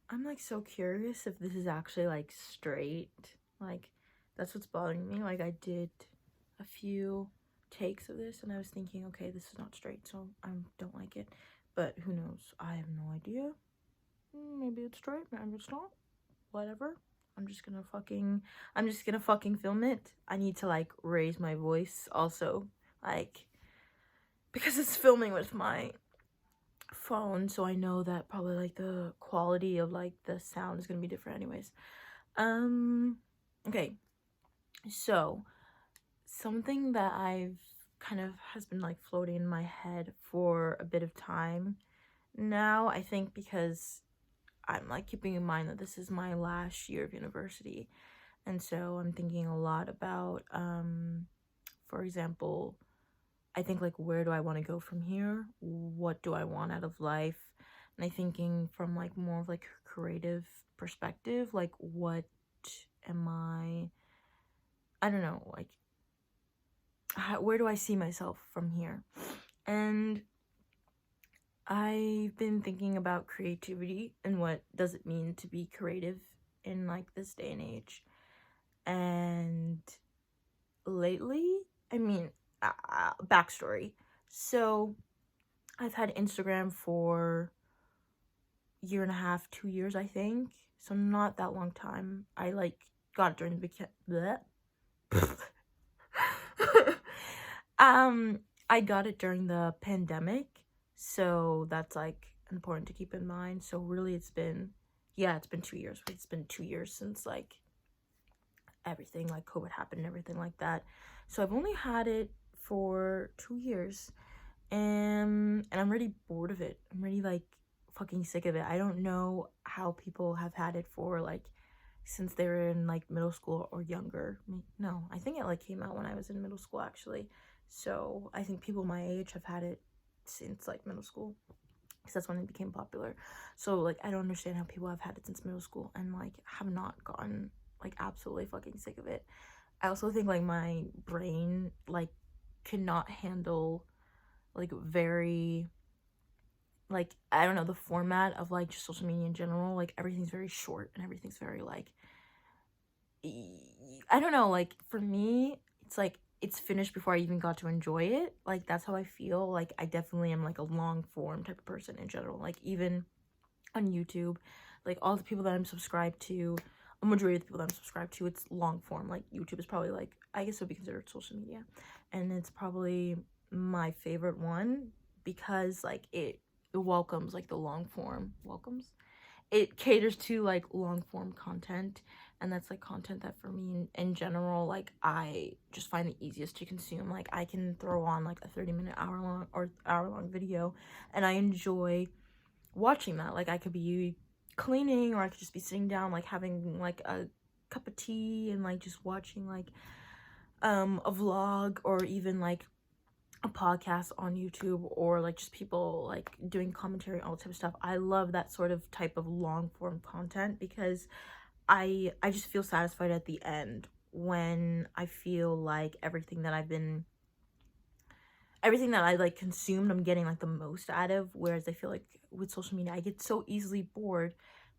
I'm like so curious if this is actually like straight. Like that's what's bothering me. Like I did a few takes of this and I was thinking, okay, this is not straight, so I don't like it. But who knows? I have no idea. Maybe it's straight, maybe it's not. Whatever. I'm just gonna fucking film it. I need to like raise my voice also, like because it's filming with my phone, so I know that probably like the quality of like the sound is gonna be different anyways. Um okay, so something that I've kind of has been like floating in my head for a bit of time now, I think because I'm like keeping in mind that this is my last year of university, and so I'm thinking a lot about for example, I think like where do I want to go from here? What do I want out of life? And I thinking from like more of like a creative perspective, like what am I don't know, like where do I see myself from here? And I've been thinking about creativity and what does it mean to be creative in like this day and age. And lately, I mean, backstory. So I've had Instagram for a year and a half, 2 years, I think. So not that long time. I like got it during the um I got it during the pandemic. So that's like important to keep in mind. So really it's been 2 years. It's been 2 years since like everything like COVID happened and everything like that. So I've only had it for 2 years. And I'm really bored of it. I'm really like fucking sick of it. I don't know how people have had it for like since they were in like middle school or younger. No, I think it like came out when I was in middle school actually. So I think people my age have had it since like middle school because that's when it became popular. So like I don't understand how people have had it since middle school and like have not gotten like absolutely fucking sick of it. I also think like my brain like cannot handle like very like I don't know the format of like just social media in general. Like everything's very short and everything's very like I don't know, like for me it's like it's finished before I even got to enjoy it. Like that's how I feel. Like I definitely am like a long form type of person in general. Like even on YouTube, like all the people that I'm subscribed to, a majority of the people that I'm subscribed to, it's long form. Like YouTube is probably like I guess it would be considered social media, and it's probably my favorite one because like it welcomes like the long form welcomes it caters to like long form content, and that's like content that for me in general like I just find the easiest to consume. Like I can throw on like a 30-minute hour long video and I enjoy watching that. Like I could be cleaning or I could just be sitting down like having like a cup of tea and like just watching like a vlog or even like a podcast on YouTube or like just people like doing commentary, all type of stuff. I love that sort of type of long form content because I just feel satisfied at the end when I feel like everything that I like consumed, I'm getting like the most out of. Whereas I feel like with social media, I get so easily bored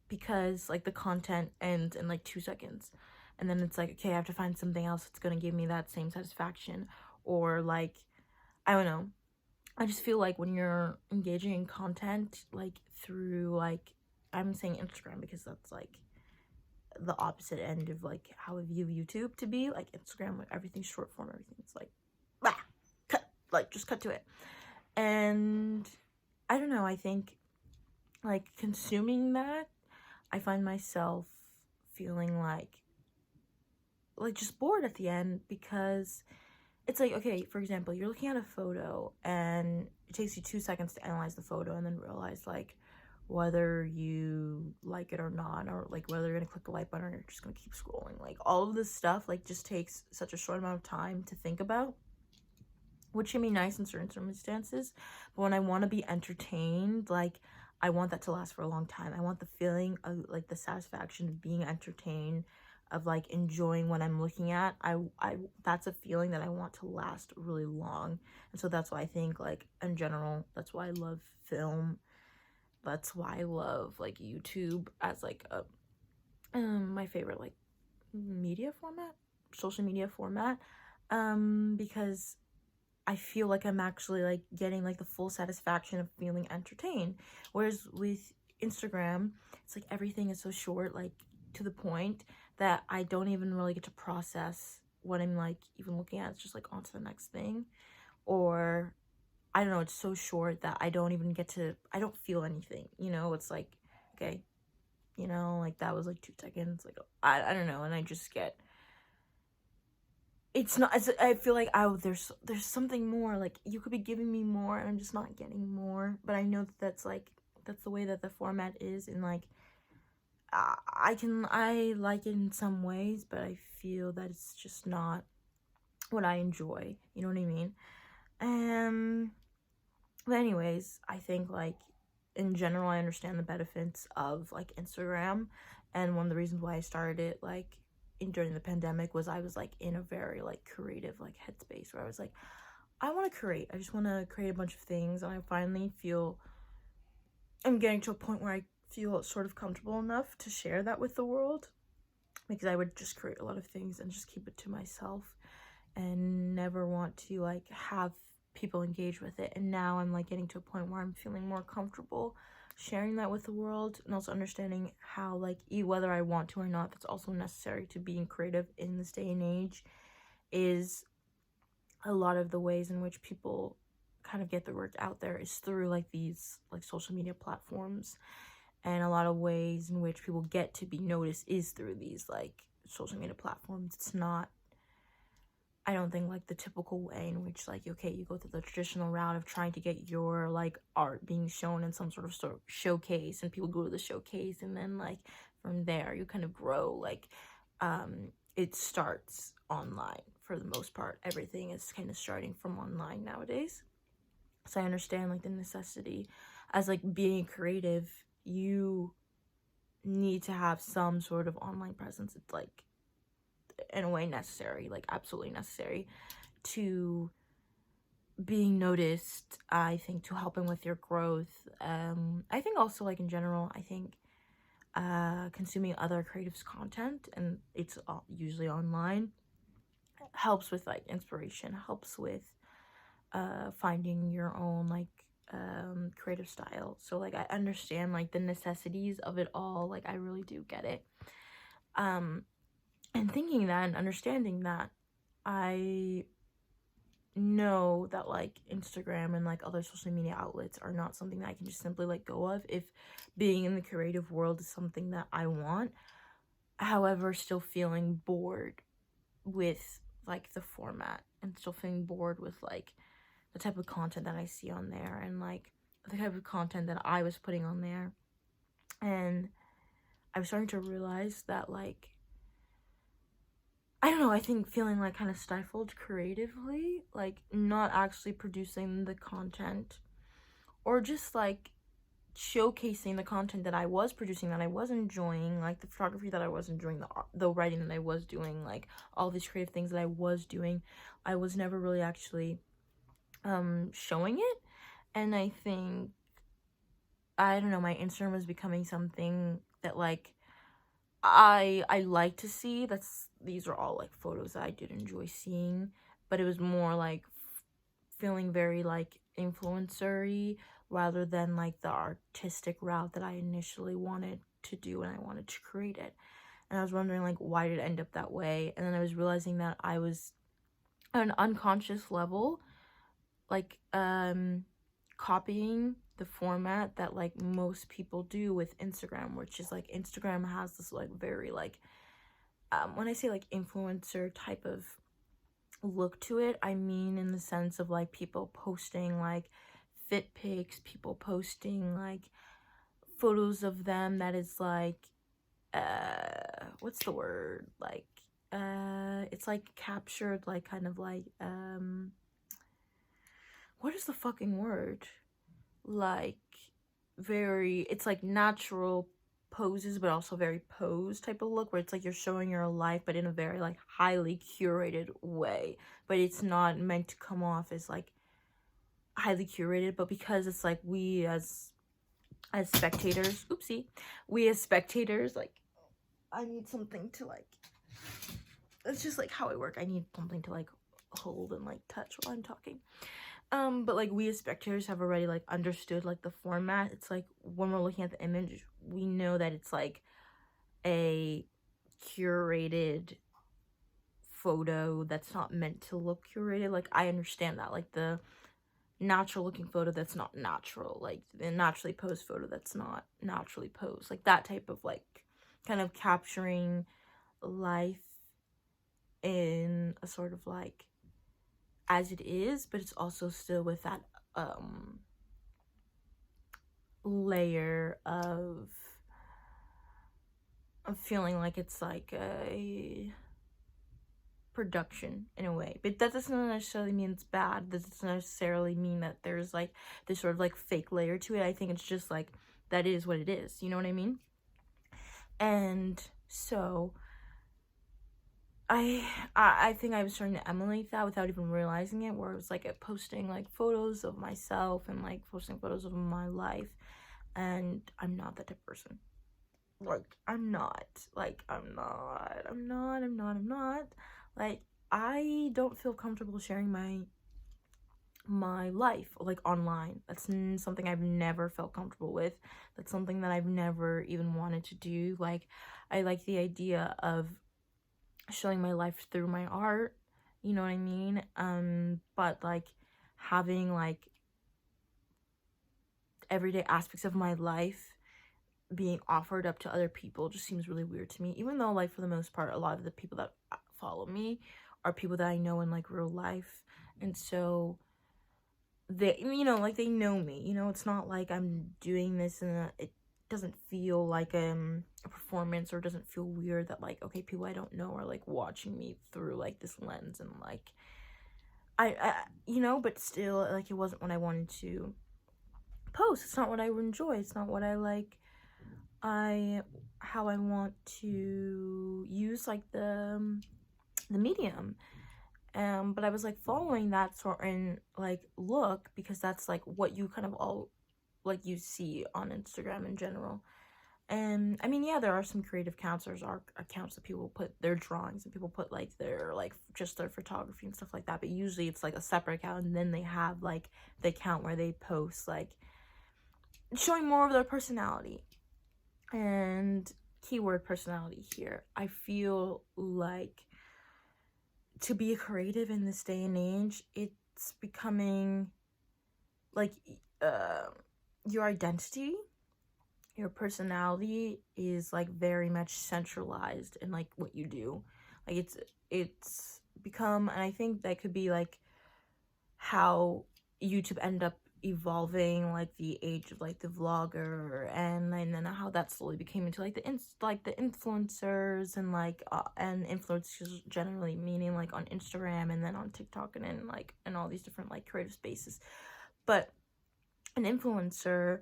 because like the content ends in like 2 seconds. And then it's like, okay, I have to find something else that's gonna give me that same satisfaction. Or like, I don't know. I just feel like when you're engaging in content, like through like, I'm saying Instagram because that's like the opposite end of like how I view YouTube to be. Like Instagram, like everything's short form, everything's like, bah, cut, like just cut to it. And I don't know, I think like consuming that, I find myself feeling like just bored at the end because it's like, okay, for example, you're looking at a photo and it takes you 2 seconds to analyze the photo and then realize like whether you like it or not, or like whether you're gonna click the like button or you're just gonna keep scrolling. Like all of this stuff like just takes such a short amount of time to think about, which can be nice in certain circumstances. But when I want to be entertained, like I want that to last for a long time. I want the feeling of like the satisfaction of being entertained, of like enjoying what I'm looking at. I that's a feeling that I want to last really long. And so that's why I think like in general, that's why I love film that's why I love like YouTube as like a my favorite like media format, social media format, because I feel like I'm actually like getting like the full satisfaction of feeling entertained. Whereas with Instagram, it's like everything is so short, like to the point that I don't even really get to process what I'm like even looking at. It's just like on to the next thing. Or I don't know, it's so short that I don't even get to, I don't feel anything, you know? It's like, okay, you know, like that was like 2 seconds. Like, I don't know. And I just get, it's not, I feel like, oh, there's something more, like you could be giving me more and I'm just not getting more. But I know that that's like, that's the way that the format is. And like, I like it in some ways, but I feel that it's just not what I enjoy, you know what I mean? But anyways, I think like in general I understand the benefits of like Instagram, and one of the reasons why I started it like during the pandemic was I was like in a very like creative like headspace where I was like, I want to create. I just want to create a bunch of things, and I finally feel I'm getting to a point where I feel sort of comfortable enough to share that with the world, because I would just create a lot of things and just keep it to myself and never want to like have people engage with it. And now I'm like getting to a point where I'm feeling more comfortable sharing that with the world, and also understanding how like whether I want to or not, that's also necessary to being creative in this day and age. Is a lot of the ways in which people kind of get their work out there is through like these like social media platforms, and a lot of ways in which people get to be noticed is through these like social media platforms. It's not, I don't think, like the typical way in which like, okay, you go through the traditional route of trying to get your like art being shown in some sort of showcase, and people go to the showcase, and then like from there you kind of grow. Like it starts online for the most part. Everything is kind of starting from online nowadays. So I understand like the necessity as like being creative, you need to have some sort of online presence. It's like in a way necessary, like absolutely necessary to being noticed. I think to helping with your growth. I think also like in general, I think consuming other creatives content, and it's usually online, helps with like inspiration, helps with finding your own like creative style. So like I understand like the necessities of it all. Like I really do get it. And thinking that and understanding that, I know that like Instagram and like other social media outlets are not something that I can just simply let go of if being in the creative world is something that I want. However, still feeling bored with like the format, and still feeling bored with like the type of content that I see on there, and like the type of content that I was putting on there. And I was starting to realize that like, I don't know, I think feeling like kind of stifled creatively, like not actually producing the content, or just like showcasing the content that I was producing, that I was enjoying, like the photography that I was enjoying, the writing that I was doing, like all these creative things that I was doing. I was never really actually showing it. And I think, I don't know, my Instagram was becoming something that like I like to see. That's, these are all like photos that I did enjoy seeing, but it was more like feeling very like influencer-y rather than like the artistic route that I initially wanted to do when I wanted to create it. And I was wondering like, why did it end up that way? And then I was realizing that I was on an unconscious level like copying the format that like most people do with Instagram, which is like Instagram has this like very like when I say like influencer type of look to it, I mean in the sense of like people posting like fit pics, people posting like photos of them that is like what's the word, like it's like captured like kind of like what is the fucking word, like very, it's like natural poses but also very pose type of look, where it's like you're showing your life but in a very like highly curated way, but it's not meant to come off as like highly curated, but because it's like we as as spectators, oopsie, we as spectators, like, I need something to, like, it's just, like, how I work. I need something to, like, hold and, like, touch while I'm talking. But, like, we as spectators have already, like, understood, like, the format. It's, like, when we're looking at the image, we know that it's, like, a curated photo that's not meant to look curated. Like, I understand that. Like, the natural looking photo that's not natural. Like, the naturally posed photo that's not naturally posed. Like, that type of, like, kind of capturing life in a sort of, like, as it is, but it's also still with that layer of feeling like it's like a production in a way. But that doesn't necessarily mean it's bad. That doesn't necessarily mean that there's like this sort of like fake layer to it. I think it's just like that is what it is. You know what I mean? And so I think I was starting to emulate that without even realizing it, where it was like posting like photos of myself and like posting photos of my life, and I'm not that type of person. Like, I'm not. Like, I'm not. Like, I don't feel comfortable sharing my life, like, online. That's something I've never felt comfortable with. That's something that I've never even wanted to do. Like, I like the idea of showing my life through my art, you know what I mean? But, like, having, like, everyday aspects of my life being offered up to other people just seems really weird to me, even though, like, for the most part, a lot of the people that follow me are people that I know in, like, real life, and so they, you know, like, they know me, you know. It's not like I'm doing this and it doesn't feel like a performance, or doesn't feel weird that, like, okay, people I don't know are, like, watching me through, like, this lens, and, like, I you know, but still, like, it wasn't what I wanted to post. It's not what I would enjoy. It's not what I like. How I want to use, like, the medium. But I was, like, following that certain, like, look, because that's, like, what you kind of all, like, you see on Instagram in general. And I mean, yeah, there are some creative accounts. There's accounts that people put their drawings, and people put, like, their, like, just their photography and stuff like that, but usually it's, like, a separate account, and then they have, like, the account where they post, like, showing more of their personality. And keyword personality here. I feel like to be a creative in this day and age, it's becoming like your identity, your personality is, like, very much centralized in, like, what you do. Like, it's become, and I think that could be, like, how YouTube ended up evolving, like, the age of, like, the vlogger, and then how that slowly became into, like, the influencers, and, like, and influencers generally, meaning, like, on Instagram, and then on TikTok, and then, like, and all these different, like, creative spaces. But an influencer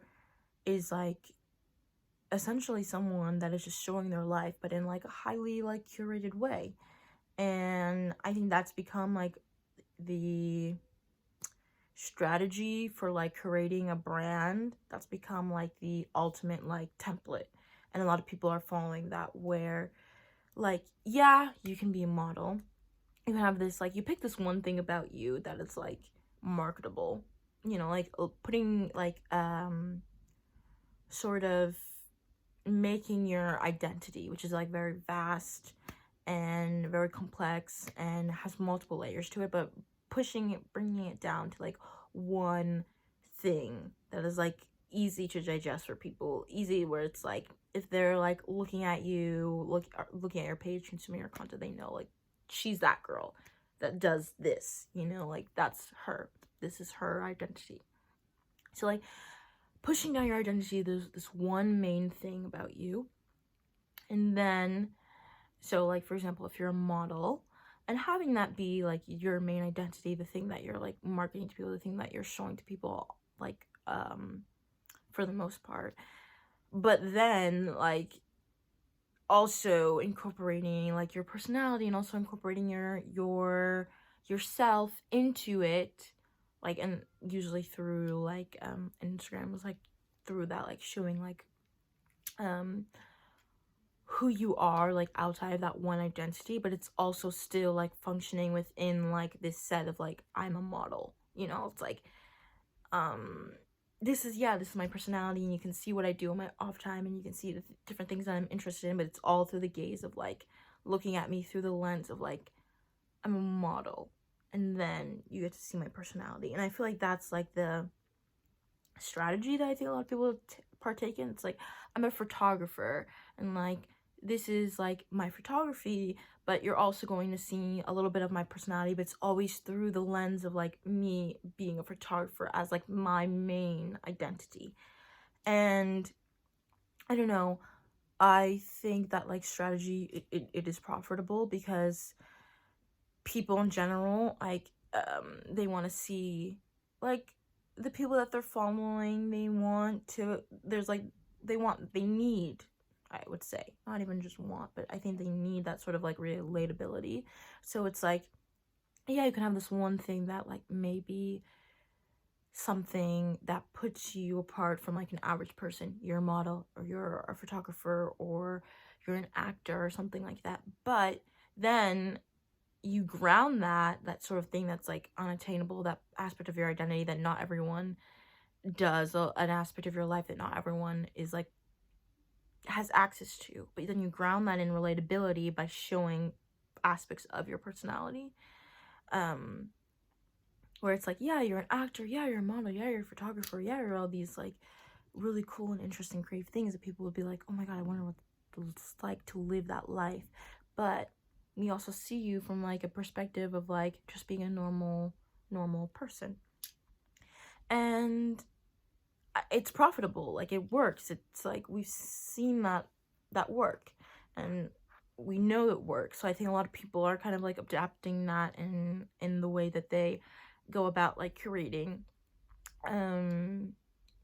is, like, essentially someone that is just showing their life, but in, like, a highly, like, curated way. And I think that's become, like, the strategy for, like, creating a brand. That's become, like, the ultimate, like, template, and a lot of people are following that, where, like, yeah, you can be a model, you have this, like, you pick this one thing about you that is, like, marketable, you know, like, putting, like, sort of making your identity, which is, like, very vast and very complex and has multiple layers to it, but pushing it, bringing it down to, like, one thing that is, like, easy to digest for people, easy, where it's like, if they're, like, looking at you, looking at your page, consuming your content, they know, like, she's that girl that does this, you know, like, that's her, this is her identity. So, like, pushing down your identity, there's this one main thing about you, and then, so, like, for example, if you're a model, and having that be, like, your main identity, the thing that you're, like, marketing to people, the thing that you're showing to people, like, for the most part. But then, like, also incorporating, like, your personality, and also incorporating yourself into it, like, and usually through, like, Instagram was, like, through that, like showing like who you are like outside of that one identity, but it's also still like functioning within like this set of like I'm a model, you know. It's like this is my personality, and you can see what I do in my off time, and you can see the different things that I'm interested in, but it's all through the gaze of like looking at me through the lens of like I'm a model, and then you get to see my personality. And I feel like that's like the strategy that I think a lot of people partake in. It's like I'm a photographer, and like this is like my photography, but you're also going to see a little bit of my personality, but it's always through the lens of like me being a photographer as like my main identity. And I don't know, I think that like strategy, it is profitable because people in general, like they want to see like the people that they're following, they want to, there's like they need, I would say, not even just want, but I think they need that sort of like relatability. So it's like, yeah, you can have this one thing that like maybe something that puts you apart from like an average person. You're a model, or you're a photographer, or you're an actor or something like that. But then you ground that sort of thing that's like unattainable, that aspect of your identity that not everyone does, an aspect of your life that not everyone is like has access to, but then you ground that in relatability by showing aspects of your personality, where it's like, yeah, you're an actor, yeah, you're a model, yeah, you're a photographer, yeah, you're all these like really cool and interesting creative things that people would be like, oh my god, I wonder what it's like to live that life. But we also see you from like a perspective of like just being a normal person, and it's profitable, like it works. It's like we've seen that work, and we know it works. So I think a lot of people are kind of like adapting that in the way that they go about like curating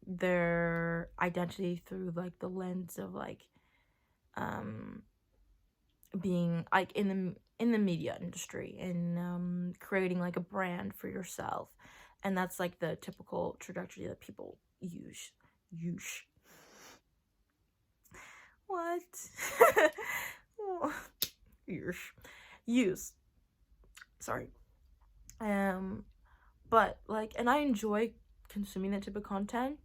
their identity through like the lens of like being like in the media industry, and creating like a brand for yourself. And that's like the typical trajectory that people use what use, sorry. But like, and I enjoy consuming that type of content,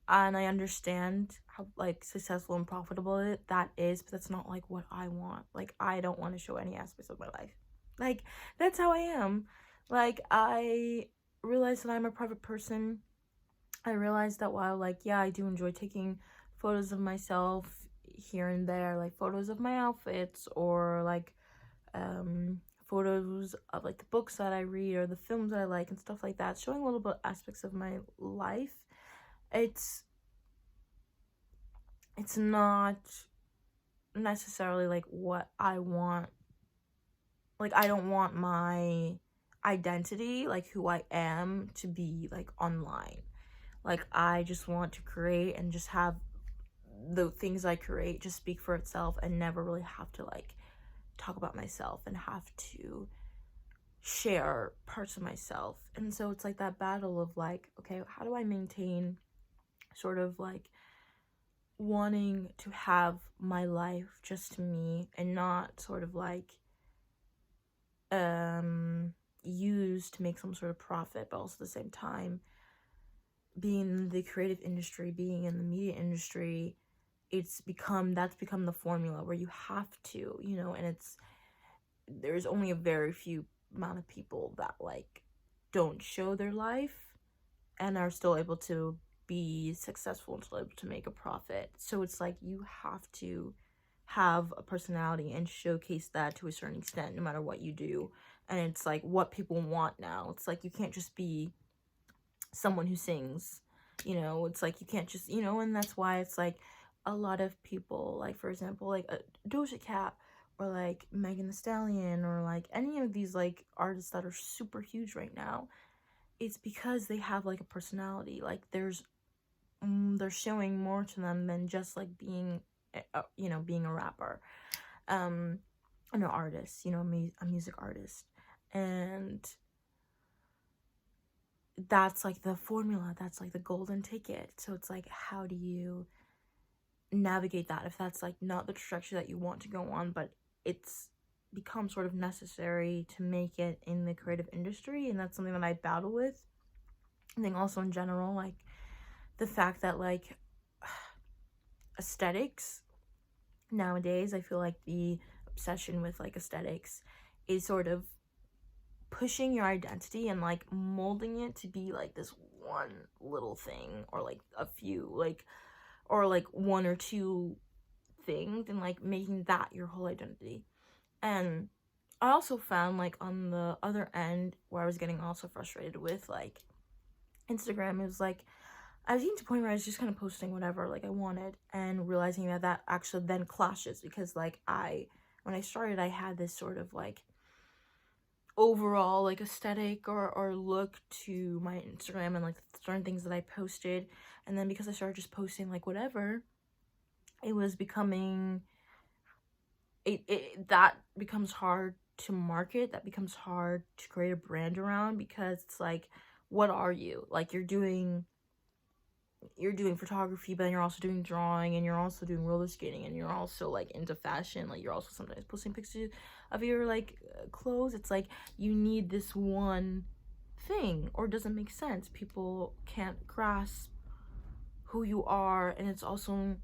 and I understand how like successful and profitable that is, but that's not like what I want. Like, I don't want to show any aspects of my life. Like, that's how I am. Like, I realize that I'm a private person. I realize that while like, yeah, I do enjoy taking photos of myself here and there, like photos of my outfits, or like photos of like the books that I read or the films that I like and stuff like that, showing a little bit aspects of my life. It's not necessarily like what I want. Like, I don't want my identity, like who I am, to be like online. Like, I just want to create and just have the things I create just speak for itself, and never really have to like talk about myself and have to share parts of myself. And so it's like that battle of like, okay, how do I maintain sort of like wanting to have my life just to me, and not sort of like used to make some sort of profit, but also at the same time being in the creative industry, being in the media industry, that's become the formula where you have to, you know. And there's only a very few amount of people that like don't show their life and are still able to be successful and still able to make a profit. So it's like you have to have a personality and showcase that to a certain extent, no matter what you do. And it's like what people want now. It's like you can't just be someone who sings, you know. It's like you can't just, you know. And that's why it's like a lot of people, like for example, like a Doja Cat, or like Megan Thee Stallion, or like any of these like artists that are super huge right now, it's because they have like a personality. Like they're showing more to them than just like being you know, being a rapper, an artist, you know, a music artist. And that's like the formula, that's like the golden ticket. So it's like, how do you navigate that if that's like not the trajectory that you want to go on, but it's become sort of necessary to make it in the creative industry? And that's something that I battle with. I think also in general, like the fact that like aesthetics nowadays, I feel like the obsession with like aesthetics is sort of pushing your identity and like molding it to be like this one little thing, or like a few, like, or like one or two things, and like making that your whole identity. And I also found like on the other end where I was getting also frustrated with like Instagram is like I was getting to a point where I was just kind of posting whatever like I wanted, and realizing that that actually then clashes, because like when I started, I had this sort of like overall like aesthetic or look to my Instagram and like certain things that I posted. And then because I started just posting like whatever, it was becoming that becomes hard to market, that becomes hard to create a brand around, because it's like, what are you? Like you're doing photography, but then you're also doing drawing, and you're also doing roller skating, and you're also like into fashion, like you're also sometimes posting pictures of your like clothes. It's like you need this one thing, or it doesn't make sense. People can't grasp who you are, and it's also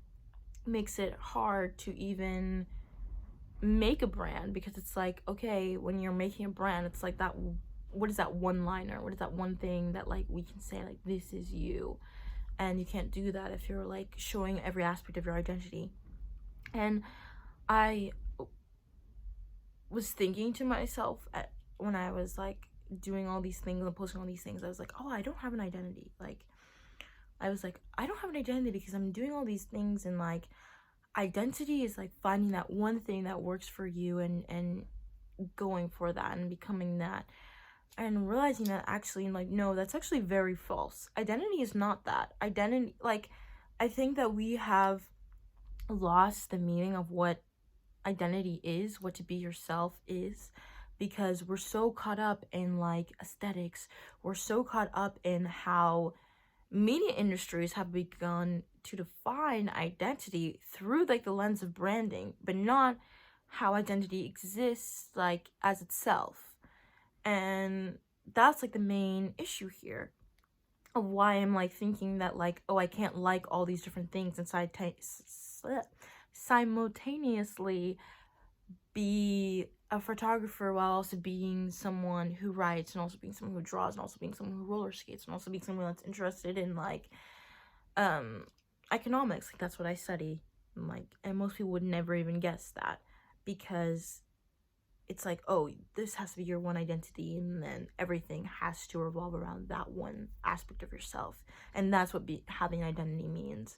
makes it hard to even make a brand, because it's like, okay, when you're making a brand, it's like that, what is that one liner, what is that one thing that like we can say like this is you? And you can't do that if you're like showing every aspect of your identity. And I was thinking to myself when I was like doing all these things and posting all these things, I was like, oh, I don't have an identity. Like I was like, I don't have an identity because I'm doing all these things, and like identity is like finding that one thing that works for you, and going for that and becoming that, and realizing that actually, like, no, that's actually very false. Identity is not that. Identity, like, I think that we have lost the meaning of what identity is, what to be yourself is, because we're so caught up in like aesthetics. We're so caught up in how media industries have begun to define identity through like the lens of branding, but not how identity exists like as itself. And that's like the main issue here of why I'm like thinking that like, oh, I can't like all these different things inside simultaneously be a photographer while also being someone who writes, and also being someone who draws, and also being someone who roller skates, and also being someone that's interested in like economics. Like that's what I study. And most people would never even guess that, because it's like, oh, this has to be your one identity, and then everything has to revolve around that one aspect of yourself. And that's what having an identity means.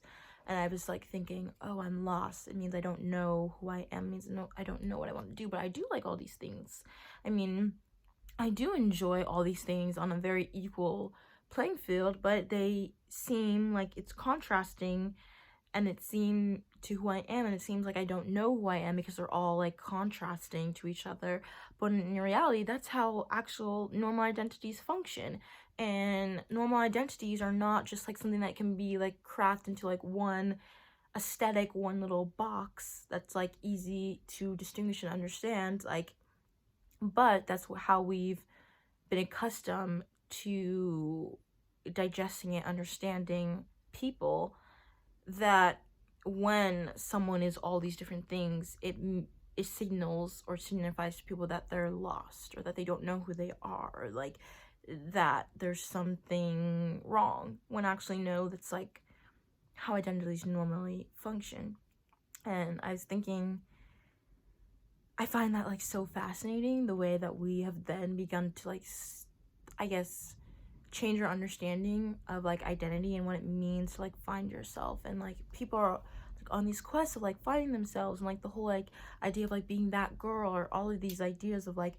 And I was like thinking, oh, I'm lost. It means I don't know who I am. It means no, I don't know what I want to do, but I do like all these things. I mean, I do enjoy all these things on a very equal playing field, but they seem like it's contrasting, and it seemed to who I am, and it seems like I don't know who I am because they're all like contrasting to each other. But in reality, that's how actual normal identities function. And normal identities are not just like something that can be like crafted into like one aesthetic, one little box that's like easy to distinguish and understand, like, but that's how we've been accustomed to digesting and understanding people, that when someone is all these different things, it signals or signifies to people that they're lost, or that they don't know who they are, or like that there's something wrong, when actually no, that's like how identities normally function. And I was thinking, I find that like so fascinating, the way that we have then begun to like I guess change your understanding of like identity and what it means to like find yourself. And like people are like on these quests of like finding themselves, and like the whole like idea of like being that girl, or all of these ideas of like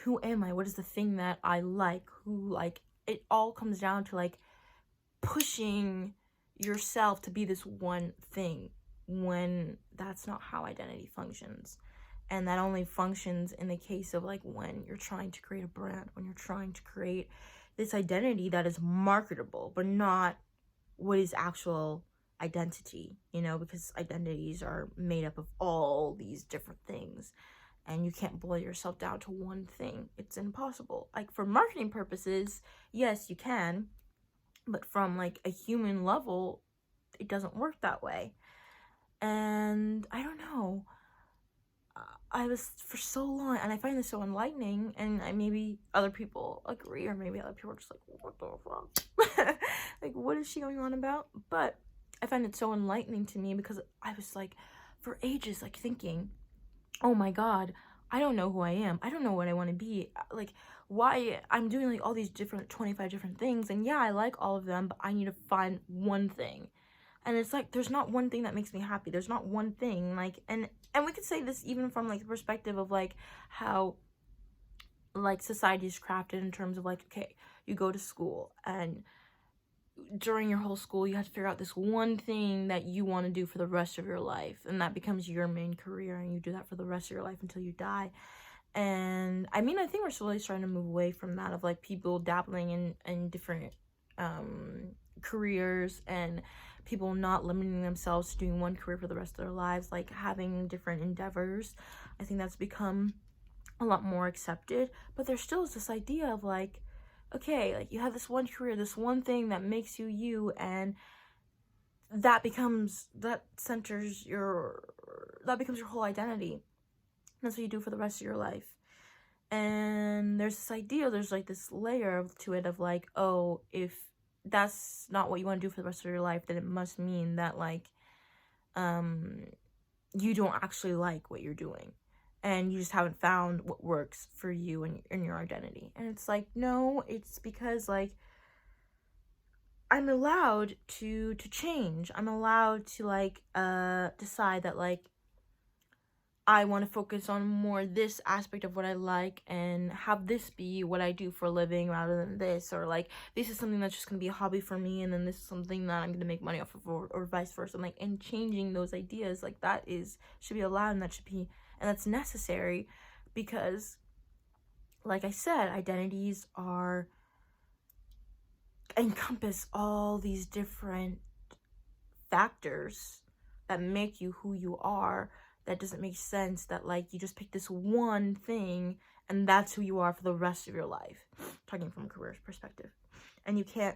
who am I, what is the thing that I like, who, like, it all comes down to like pushing yourself to be this one thing, when that's not how identity functions. And that only functions in the case of like when you're trying to create a brand, when you're trying to create this identity that is marketable, but not what is actual identity, you know, because identities are made up of all these different things, and you can't boil yourself down to one thing. It's impossible. Like for marketing purposes, yes, you can, but from like a human level, it doesn't work that way. And I don't know. I was for so long, and I find this so enlightening, and maybe other people agree, or maybe other people are just like, what the fuck? Like, what is she going on about? But I find it so enlightening to me because I was like, for ages, like thinking, oh my god, I don't know who I am. I don't know what I want to be. Like, why I'm doing like all these different 25 different things, and yeah, I like all of them, but I need to find one thing. And it's like there's not one thing that makes me happy. There's not one thing, like, and we could say this even from like the perspective of like how like society is crafted in terms of like, okay, you go to school, and during your whole school you have to figure out this one thing that you want to do for the rest of your life, and that becomes your main career, and you do that for the rest of your life until you die. And I mean, I think we're slowly starting to move away from that, of like people dabbling in different careers, and people not limiting themselves to doing one career for the rest of their lives, like having different endeavors. I think that's become a lot more accepted, but there still is this idea of like, okay, like you have this one career, this one thing that makes you you, and that becomes that becomes your whole identity. That's what you do for the rest of your life. And there's this idea, there's like this layer to it of like, oh, if that's not what you want to do for the rest of your life, then it must mean that like you don't actually like what you're doing, and you just haven't found what works for you and your identity. And it's like, no, it's because like I'm allowed to change. I'm allowed to like decide that like I want to focus on more this aspect of what I like, and have this be what I do for a living rather than this, or like this is something that's just going to be a hobby for me, and then this is something that I'm going to make money off of, or vice versa. And like, and changing those ideas, like that should be allowed, and that's necessary, because like I said, identities encompass all these different factors that make you who you are. That doesn't make sense that like you just pick this one thing and that's who you are for the rest of your life, talking from a career perspective, and you can't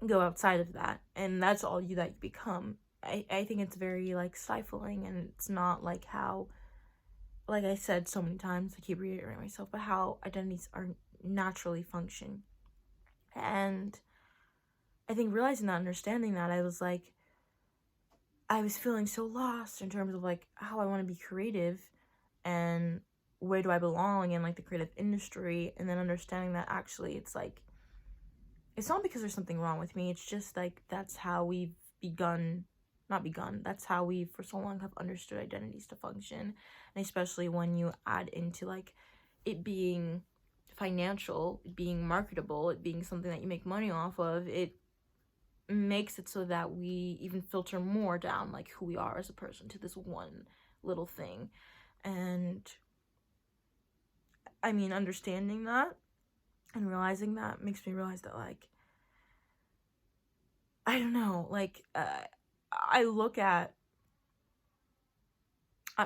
go outside of that, and that's all that you become. I think it's very like stifling, and it's not like how, like I said so many times, I keep reiterating myself, but how identities are naturally function. And I think realizing that, understanding that, I was feeling so lost in terms of like how I want to be creative, and where do I belong in like the creative industry. And then understanding that actually it's like, it's not because there's something wrong with me, it's just like that's how we've that's how we for so long have understood identities to function. And especially when you add into like it being financial, it being marketable, it being something that you make money off of, it makes it so that we even filter more down like who we are as a person to this one little thing. And I mean, understanding that and realizing that makes me realize that like, I don't know, like I look at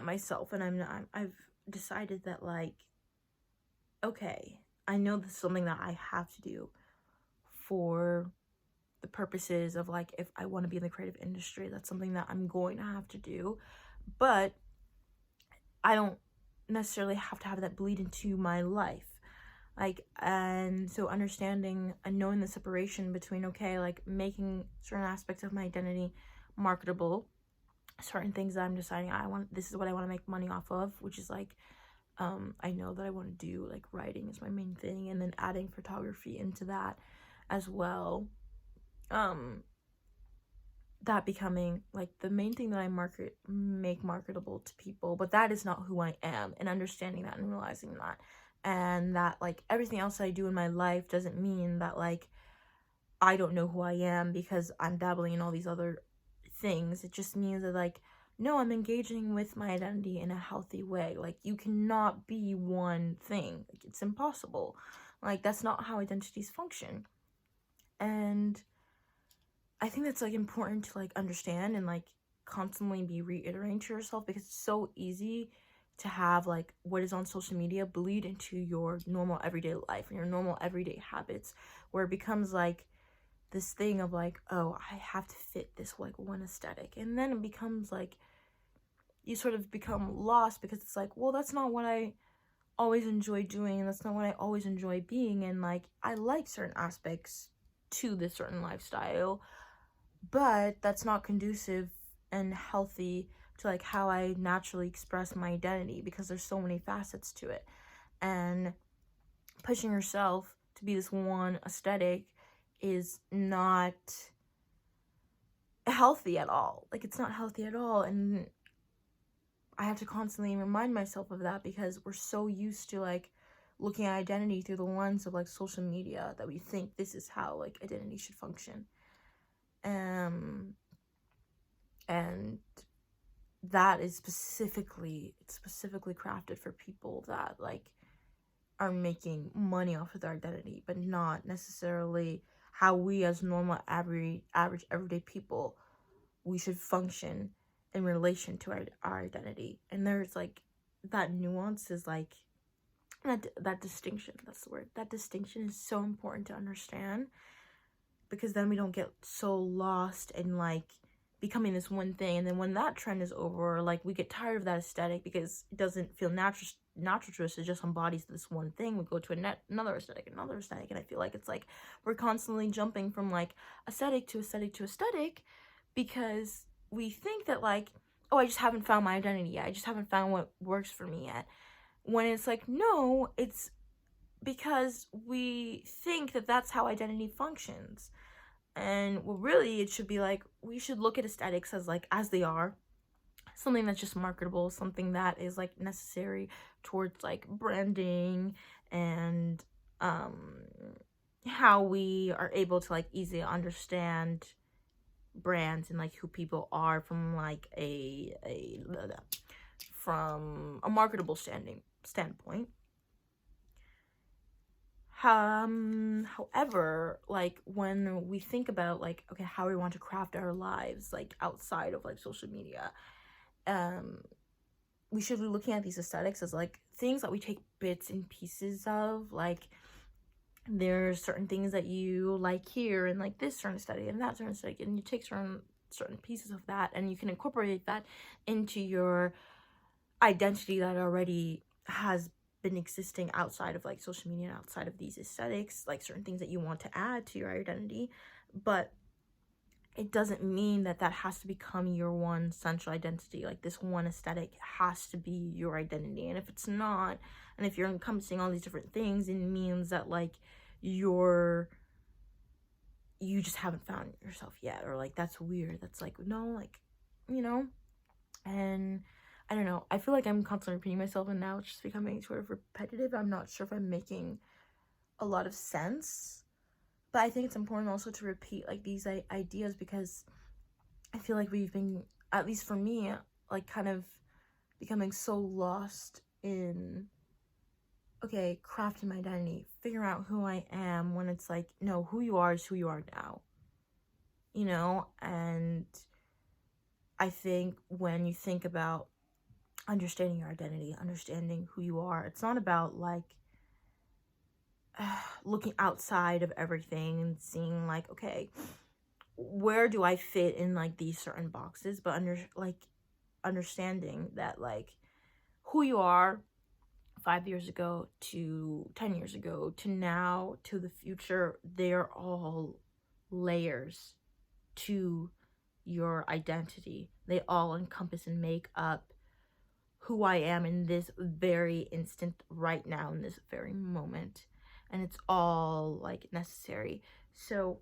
myself, and I've decided that like, okay, I know this is something that I have to do for the purposes of like, if I want to be in the creative industry, that's something that I'm going to have to do. But I don't necessarily have to have that bleed into my life. Like, and so understanding and knowing the separation between, okay, like making certain aspects of my identity marketable, certain things that I'm deciding this is what I want to make money off of, which is like, I know that I want to do like writing is my main thing, and then adding photography into that as well. That becoming like the main thing that I make marketable to people, but that is not who I am, and understanding that and realizing that, and that like everything else I do in my life doesn't mean that like I don't know who I am because I'm dabbling in all these other things. It just means that like, no, I'm engaging with my identity in a healthy way. Like, you cannot be one thing. Like, it's impossible. Like, that's not how identities function. And I think that's, like, important to, like, understand and, like, constantly be reiterating to yourself, because it's so easy to have, like, what is on social media bleed into your normal everyday life and your normal everyday habits, where it becomes, like, this thing of, like, oh, I have to fit this, like, one aesthetic. And then it becomes, like, you sort of become lost, because it's like, well, that's not what I always enjoy doing, and that's not what I always enjoy being. And, like, I like certain aspects to this certain lifestyle, but that's not conducive and healthy to, like, how I naturally express my identity, because there's so many facets to it. And pushing yourself to be this one aesthetic is not healthy at all. Like, it's not healthy at all. And I have to constantly remind myself of that, because we're so used to, like, looking at identity through the lens of, like, social media, that we think this is how, like, identity should function. And that is specifically crafted for people that, like, are making money off of their identity, but not necessarily how we as normal average everyday people, we should function in relation to our identity. And there's, like, that nuance is, like, that distinction, that's the word, that distinction is so important to understand, because then we don't get so lost in, like, becoming this one thing. And then when that trend is over, like, we get tired of that aesthetic because it doesn't feel natural to us. It just embodies this one thing. We go to another aesthetic, and I feel like it's like we're constantly jumping from, like, aesthetic to aesthetic to aesthetic, because we think that, like, oh, I just haven't found my identity yet, I just haven't found what works for me yet, when it's like, no, it's because we think that that's how identity functions. And, well, really, it should be like, we should look at aesthetics as, like, as they are, something that's just marketable, something that is, like, necessary towards, like, branding and how we are able to, like, easily understand brands and, like, who people are from, like, from a marketable standpoint. However, like, when we think about, like, okay, how we want to craft our lives, like, outside of, like, social media, we should be looking at these aesthetics as, like, things that we take bits and pieces of. Like, there's certain things that you like here, and, like, this certain aesthetic and that certain aesthetic, and you take certain pieces of that, and you can incorporate that into your identity that already has been existing outside of, like, social media and outside of these aesthetics, like certain things that you want to add to your identity. But it doesn't mean that that has to become your one central identity. Like, this one aesthetic has to be your identity. And if it's not, and if you're encompassing all these different things, it means that, like, you just haven't found yourself yet, or, like, that's weird. That's, like, no, like, you know. And I don't know, I feel like I'm constantly repeating myself, and now it's just becoming sort of repetitive. I'm not sure if I'm making a lot of sense, but I think it's important also to repeat, like, these ideas, because I feel like we've been, at least for me, like, kind of becoming so lost in, okay, crafting my identity, figuring out who I am, when it's like, no, who you are is who you are now, you know. And I think when you think about understanding your identity, understanding who you are, it's not about, like, looking outside of everything and seeing, like, okay, where do I fit in, like, these certain boxes, but understanding that, like, who you are 5 years ago to 10 years ago to now to the future, they're all layers to your identity. They all encompass and make up who I am in this very instant right now, in this very moment. And it's all, like, necessary. So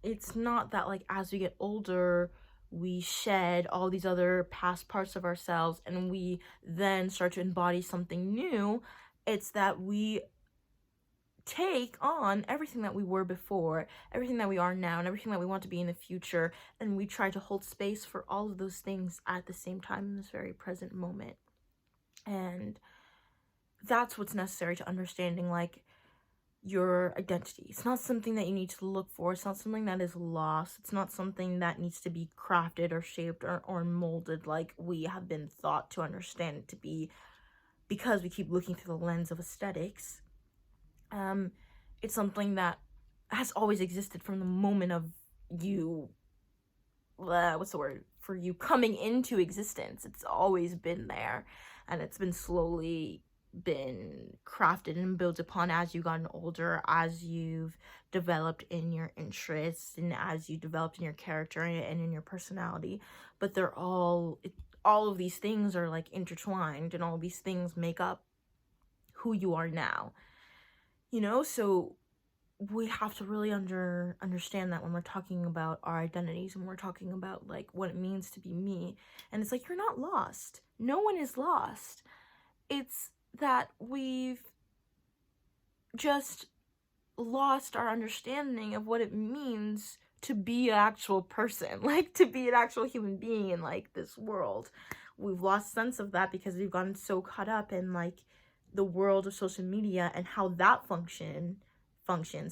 it's not that, like, as we get older, we shed all these other past parts of ourselves and we then start to embody something new. It's that we take on everything that we were before, everything that we are now, and everything that we want to be in the future, and we try to hold space for all of those things at the same time in this very present moment. And that's what's necessary to understanding like your identity. It's not something that you need to look for. It's not something that is lost. It's not something that needs to be crafted or shaped or molded like we have been thought to understand it to be, because we keep looking through the lens of aesthetics. It's something that has always existed from the moment of you, what's the word for you, coming into existence. It's always been there, and it's been slowly been crafted and built upon as you've gotten older, as you've developed in your interests, and as you developed in your character and in your personality. But they're all of these things are like intertwined, and all of these things make up who you are now, you know. So we have to really understand that when we're talking about our identities, and we're talking about like what it means to be me. And it's like, you're not lost. No one is lost. It's that we've just lost our understanding of what it means to be an actual person, like to be an actual human being in like this world. We've lost sense of that because we've gotten so caught up in like the world of social media and how that functions,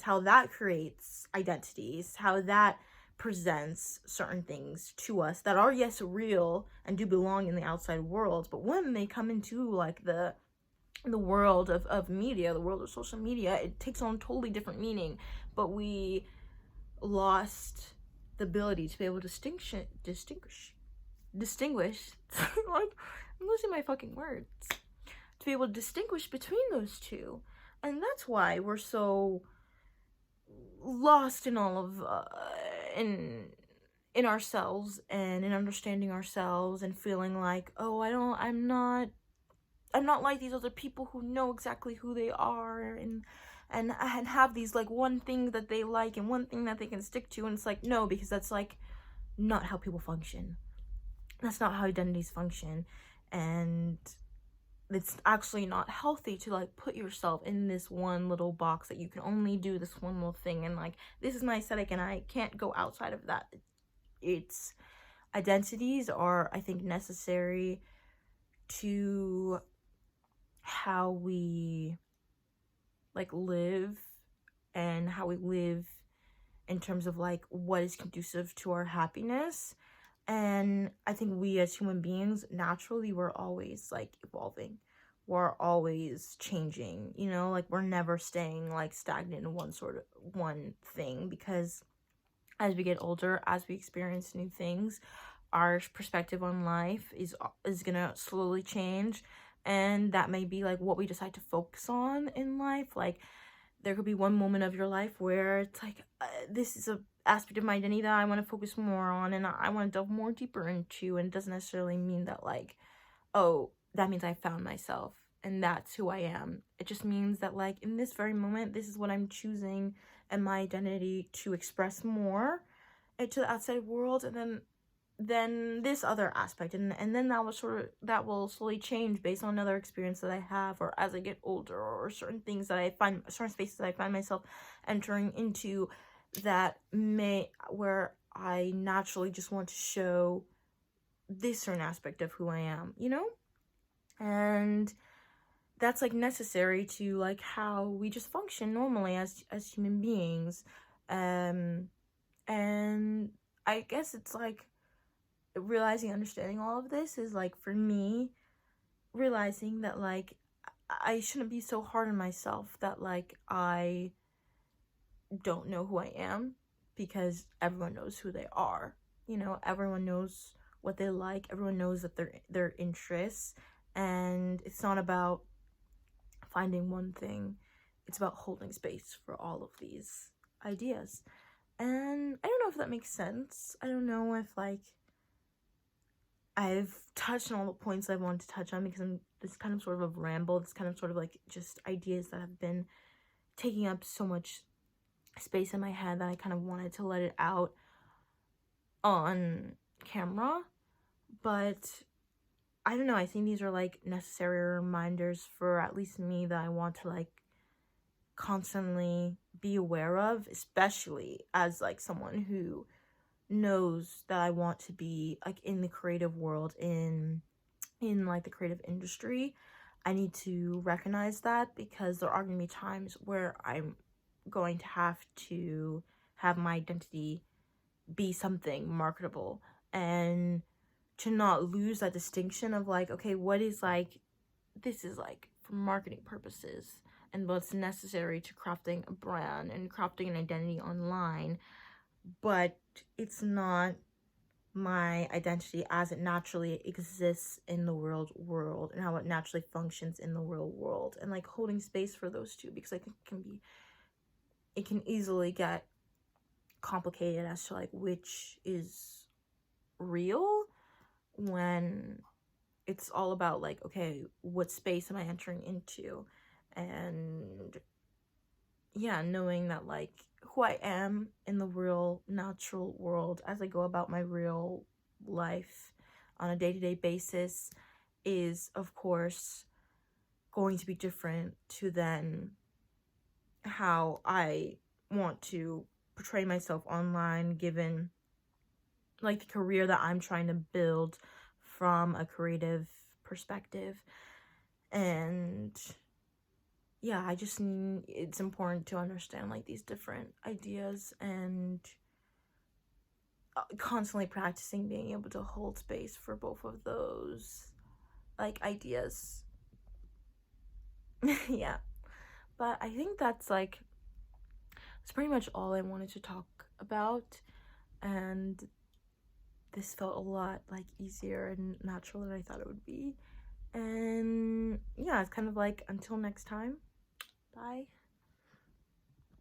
how that creates identities, how that presents certain things to us that are, yes, real and do belong in the outside world, but when they come into like the world of media, the world of social media, it takes on totally different meaning. But we lost the ability to be able to distinguish like, I'm losing my fucking words, to be able to distinguish between those two. And that's why we're so lost in all of in ourselves, and in understanding ourselves, and feeling like, oh, I'm not like these other people who know exactly who they are, and have these like one thing that they like and one thing that they can stick to. And it's like, no, because that's like not how people function. That's not how identities function. And it's actually not healthy to like put yourself in this one little box that you can only do this one little thing, and like, this is my aesthetic and I can't go outside of that. It's identities are, I think, necessary to how we like live, and how we live in terms of like what is conducive to our happiness. And I think we as human beings, naturally, we're always like evolving, we're always changing, you know, like we're never staying like stagnant in one thing, because as we get older, as we experience new things, our perspective on life is gonna slowly change. And that may be like what we decide to focus on in life. Like, there could be one moment of your life where it's like, this is a aspect of my identity that I want to focus more on, and I want to delve more deeper into. And it doesn't necessarily mean that like, oh, that means I found myself and that's who I am. It just means that like, in this very moment, this is what I'm choosing and my identity to express more to the outside world. And then this other aspect, and then that will slowly change based on another experience that I have, or as I get older, or certain things that I find, certain spaces that I find myself entering into, that where I naturally just want to show this certain aspect of who I am, you know. And that's like necessary to like how we just function normally as human beings. And I guess it's like realizing, understanding all of this is like, for me, realizing that like I shouldn't be so hard on myself that like I don't know who I am, because everyone knows who they are, you know. Everyone knows what they like, everyone knows that their interests, and it's not about finding one thing, it's about holding space for all of these ideas. And I don't know if that makes sense. I don't know if like I've touched on all the points I wanted to touch on, because I'm this kind of sort of a ramble, this kind of sort of like just ideas that have been taking up so much space in my head that I kind of wanted to let it out on camera. But I don't know, I think these are like necessary reminders for at least me, that I want to like constantly be aware of, especially as like someone who knows that I want to be like in the creative world, in like the creative industry. I need to recognize that, because there are going to be times where I'm going to have to have my identity be something marketable, and to not lose that distinction of like, okay, what is like, this is like for marketing purposes, and what's necessary to crafting a brand and crafting an identity online, but it's not my identity as it naturally exists in the world and how it naturally functions in the real world, and like holding space for those two, because I think it can easily get complicated as to like which is real, when it's all about like, okay, what space am I entering into? And yeah, knowing that like who I am in the real natural world as I go about my real life on a day-to-day basis is of course going to be different to then how I want to portray myself online, given like the career that I'm trying to build from a creative perspective. And yeah, it's important to understand like these different ideas, and constantly practicing being able to hold space for both of those like ideas. Yeah, but I think that's pretty much all I wanted to talk about, and this felt a lot like easier and natural than I thought it would be. And yeah, it's kind of like, until next time, bye.